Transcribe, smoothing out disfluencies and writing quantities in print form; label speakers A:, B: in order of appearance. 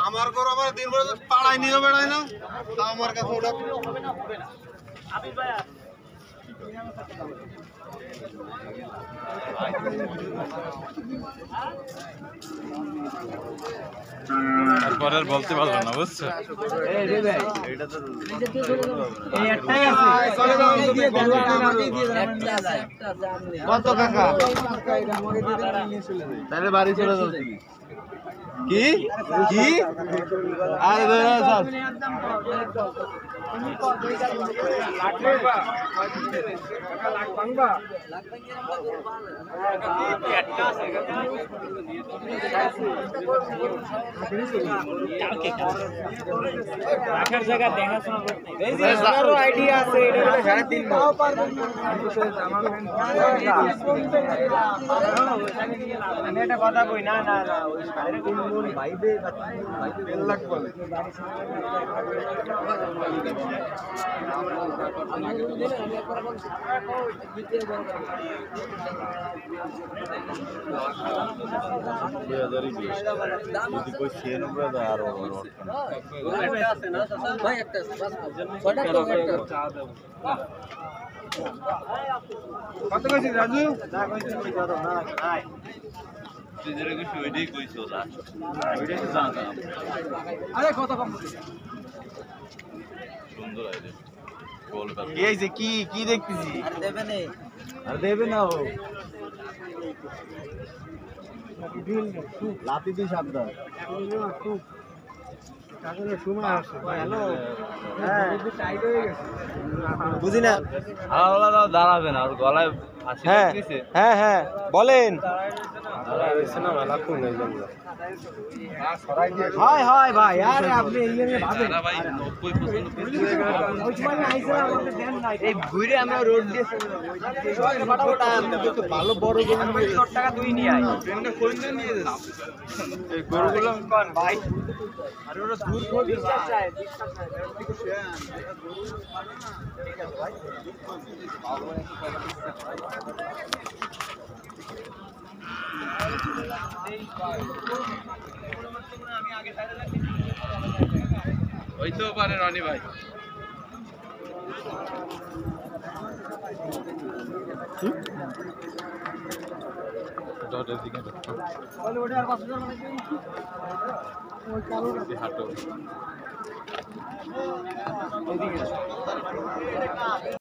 A: আমার গরু আমার দিন ভরে পাড়ায় নিয়ে বেড়ায় না, তা আমার কাছে ওটা
B: তারপরে আর বলতে পারলো না, বুঝছো?
A: কত কাকা তাহলে বাড়ি চলে যাচ্ছি কি কি আরে
C: রাখার জায়গা দেখাশোনা করতে আইডিয়া আছে, আমি একটা কথা কই, না না না ওই সাড়ে 3 মণ বাইবে 3 লাখ বলে কত কইছিস রাজু? আরে কত কম
B: সুন্দর আইডিয়া।
A: কি হইছে কি কি দেখতেছি আর দেবে না ও লাতি দি সাবধান বুঝি না
B: দাঁড়াবে না, ওর গলায়
A: হ্যাঁ হ্যাঁ হ্যাঁ বলেন হয় হয় ভাই আরে আপনি
B: ভাই 90%
A: এই ঘুরে আমরা রোড দিয়ে ভালো বড় টাকা দুই নিয়ে আয় এই গরুগুলো ভাই আর ওরা দূর করে চায়
B: হইতেও পারে রনি ভাই। হাঁটো